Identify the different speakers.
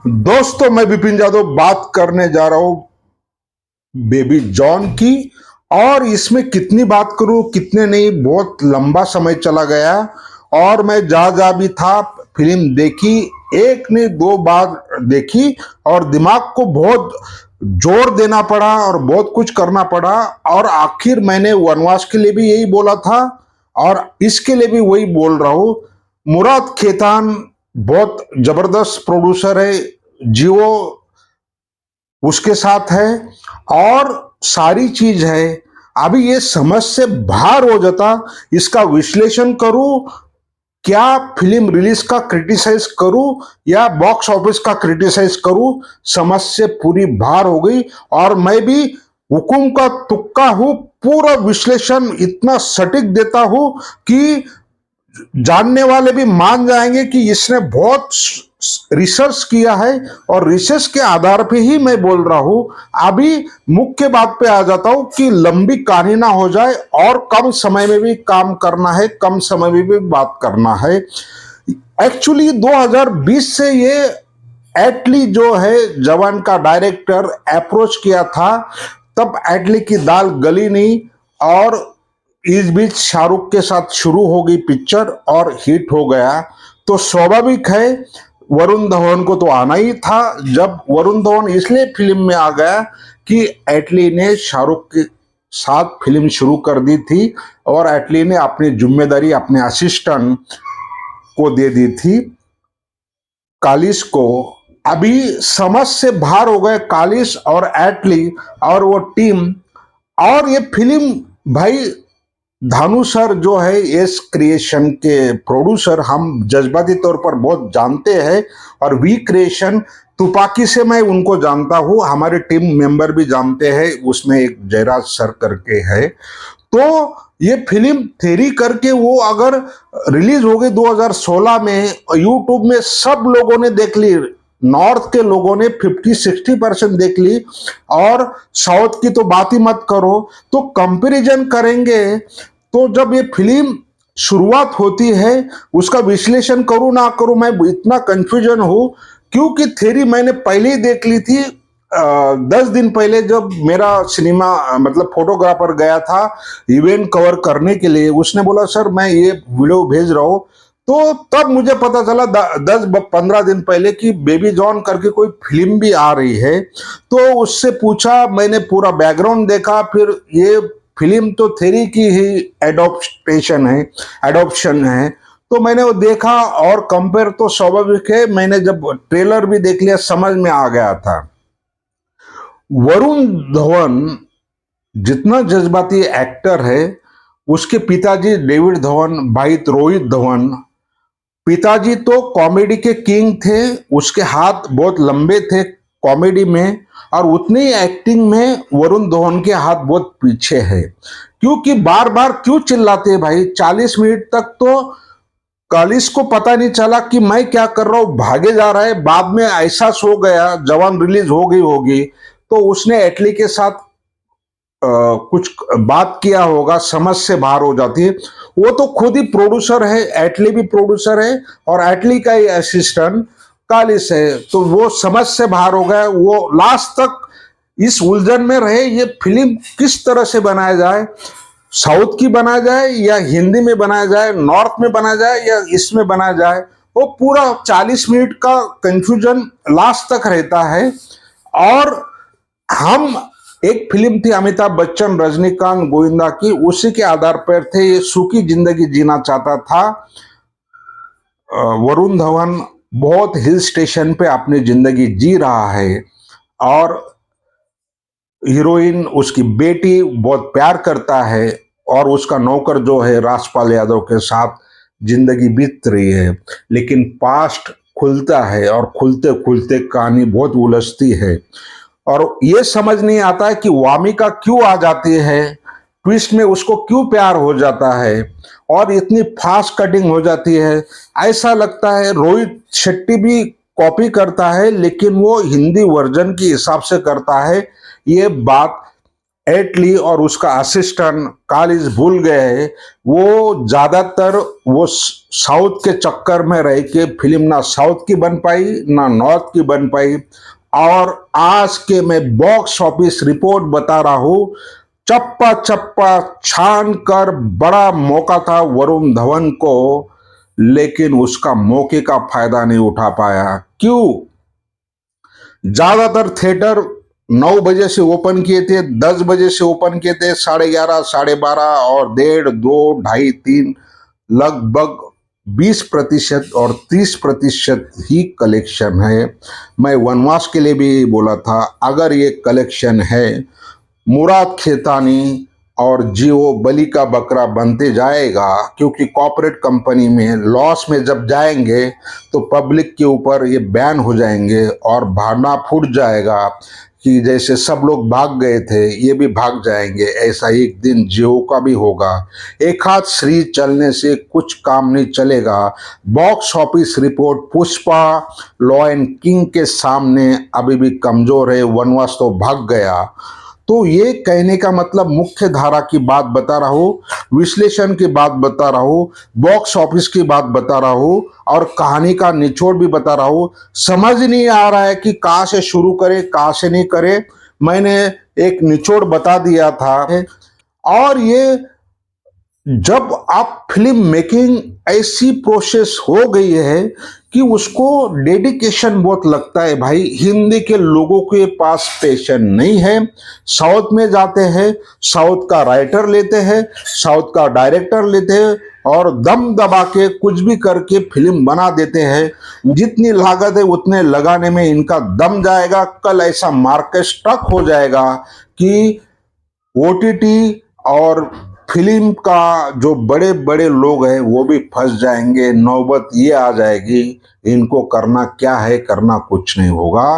Speaker 1: दोस्तों, मैं विपिन यादव बात करने जा रहा हूं बेबी जॉन की। और इसमें कितनी बात करूं कितने नहीं, बहुत लंबा समय चला गया। और मैं जा जा भी था, फिल्म देखी, एक नहीं दो बार देखी। और दिमाग को बहुत जोर देना पड़ा और बहुत कुछ करना पड़ा। और आखिर मैंने वनवास के लिए भी यही बोला था और इसके लिए भी वही बोल रहा हूं। मुराद खेतान बहुत जबरदस्त प्रोड्यूसर है, जियो उसके साथ है और सारी चीज है। अभी ये समझ से बाहर हो जाता, इसका विश्लेषण करूं, क्या फिल्म रिलीज का क्रिटिसाइज करूं या बॉक्स ऑफिस का क्रिटिसाइज करूं, समझ से पूरी बाहर हो गई। और मैं भी हुकुम का तुक्का हूं, पूरा विश्लेषण इतना सटीक देता हूं कि जानने वाले भी मान जाएंगे कि इसने बहुत रिसर्च किया है। और रिसर्च के आधार पे ही मैं बोल रहा हूं। अभी मुख्य बात पे आ जाता हूं कि लंबी कहानी ना हो जाए और कम समय में भी काम करना है, कम समय में भी बात करना है। एक्चुअली 2020 से ये एटली जो है जवान का डायरेक्टर अप्रोच किया था, तब एटली की दाल गली नहीं। और इस बीच शाहरुख के साथ शुरू हो गई पिक्चर और हिट हो गया। तो स्वाभाविक है वरुण धवन को तो आना ही था। जब वरुण धवन इसलिए फिल्म में आ गया कि एटली ने शाहरुख के साथ फिल्म शुरू कर दी थी और एटली ने अपनी जिम्मेदारी अपने असिस्टेंट को दे दी थी, कालिस को। अभी समझ से बाहर हो गए कालिस और एटली और वो टीम। और ये फिल्म भाई, धानु सर जो है एस क्रिएशन के प्रोड्यूसर, हम जज्बाती तौर पर बहुत जानते हैं। और वी क्रिएशन तुपाकी से मैं उनको जानता हूं, हमारे टीम मेंबर भी जानते हैं, उसमें एक जयराज सर करके है। तो ये फिल्म थेरी करके वो अगर रिलीज हो गई 2016 में, यूट्यूब में सब लोगों ने देख ली। नॉर्थ के लोगों ने 50-60% देख ली और साउथ की तो बात ही मत करो। तो कंपैरिजन करेंगे तो जब ये फिल्म शुरुआत होती है, उसका विश्लेषण करूं ना करूं, मैं इतना कंफ्यूजन हूं। क्योंकि थेरी मैंने पहले ही देख ली थी 10 दिन पहले, जब मेरा सिनेमा मतलब फोटोग्राफर गया था इवेंट कवर करने के लिए। उसने बोला सर मैं ये वीडियो भेज रहा हूँ। तो तब मुझे पता चला 10-15 दिन पहले कि बेबी जॉन करके कोई फिल्म भी आ रही है। तो उससे पूछा, मैंने पूरा बैकग्राउंड देखा। फिर ये फिल्म तो थेरी की ही एडॉप्शन है। तो मैंने वो देखा और कंपेयर तो स्वाभाविक है, मैंने जब ट्रेलर भी देख लिया समझ में आ गया था। वरुण धवन जितना जज्बाती एक्टर है, उसके पिताजी डेविड धवन, भाई रोहित धवन, पिताजी तो कॉमेडी के किंग थे। उसके हाथ बहुत लंबे थे कॉमेडी में, और उतनी ही एक्टिंग में वरुण धवन के हाथ बहुत पीछे है। क्योंकि बार बार क्यों चिल्लाते हैं भाई, 40 मिनट तक तो कालिस को पता नहीं चला कि मैं क्या कर रहा हूं, भागे जा रहा है। बाद में ऐसा सो गया, जवान रिलीज हो गई होगी तो उसने एटली के साथ कुछ बात किया होगा, समझ से बाहर हो जाती है। वो तो खुद ही प्रोड्यूसर है, एटली भी प्रोड्यूसर है और एटली का ही असिस्टेंट कालिस है। तो वो समझ से बाहर हो गया। वो लास्ट तक इस उलझन में रहे, ये फिल्म किस तरह से बनाया जाए, साउथ की बनाया जाए या हिंदी में बनाया जाए, नॉर्थ में बनाया जाए या इसमें बनाया जाए। वो पूरा 40 मिनट का कंफ्यूजन लास्ट तक रहता है। और हम एक फिल्म थी अमिताभ बच्चन रजनीकांत गोविंदा की, उसी के आधार पर थे। ये सूखी जिंदगी जीना चाहता था। वरुण धवन बहुत हिल स्टेशन पे अपनी जिंदगी जी रहा है और हीरोइन उसकी बेटी बहुत प्यार करता है और उसका नौकर जो है राजपाल यादव के साथ जिंदगी बीत रही है। लेकिन पास्ट खुलता है और खुलते खुलते कहानी बहुत उलझती है। और ये समझ नहीं आता है कि वामिका क्यों आ जाती है, ट्विस्ट में उसको क्यों प्यार हो जाता है और इतनी फास्ट कटिंग हो जाती है। ऐसा लगता है रोहित शेट्टी भी कॉपी करता है, लेकिन वो हिंदी वर्जन के हिसाब से करता है। ये बात एटली और उसका असिस्टेंट कॉलेज भूल गए, वो ज्यादातर वो साउथ के चक्कर में रह के फिल्म ना साउथ की बन पाई ना नॉर्थ की बन पाई। और आज के मैं बॉक्स ऑफिस रिपोर्ट बता रहा हूं, चप्पा चप्पा छान कर बड़ा मौका था वरुण धवन को, लेकिन उसका मौके का फायदा नहीं उठा पाया। क्यों? ज्यादातर थिएटर 9 बजे से ओपन किए थे, 10 बजे से ओपन किए थे, 11:30, 12:30 और 1:30, 2, 2:30, 3, लगभग 20% और 30% ही कलेक्शन है। मैं वनवास के लिए भी बोला था, अगर ये कलेक्शन है, मुराद खेतानी और जियो बलि का बकरा बनते जाएगा, क्योंकि कॉर्पोरेट कंपनी में लॉस में जब जाएंगे तो पब्लिक के ऊपर ये बैन हो जाएंगे और भावना फूट जाएगा कि जैसे सब लोग भाग गए थे ये भी भाग जाएंगे। ऐसा एक दिन जियो का भी होगा। एक हाथ सीरीज चलने से कुछ काम नहीं चलेगा। Box office report Pushpa lion king के सामने अभी भी कमजोर है, वनवास तो भाग गया। तो ये कहने का मतलब मुख्य धारा की बात बता रहा हूं, विश्लेषण की बात बता रहा हूं, बॉक्स ऑफिस की बात बता रहा हूं और कहानी का निचोड़ भी बता रहा हूं। समझ नहीं आ रहा है कि कहां से शुरू करे कहां से नहीं करे। मैंने एक निचोड़ बता दिया था। और ये जब आप फिल्म मेकिंग ऐसी प्रोसेस हो गई है कि उसको डेडिकेशन बहुत लगता है भाई। हिंदी के लोगों के पास पेशेंस नहीं है, साउथ में जाते हैं, साउथ का राइटर लेते हैं, साउथ का डायरेक्टर लेते हैं और दम दबा के कुछ भी करके फिल्म बना देते हैं। जितनी लागत है उतने लगाने में इनका दम जाएगा। कल ऐसा मार्केट स्टक हो जाएगा कि ओटीटी और फिल्म का जो बड़े बड़े लोग हैं वो भी फंस जाएंगे। नौबत ये आ जाएगी, इनको करना क्या है, करना कुछ नहीं होगा।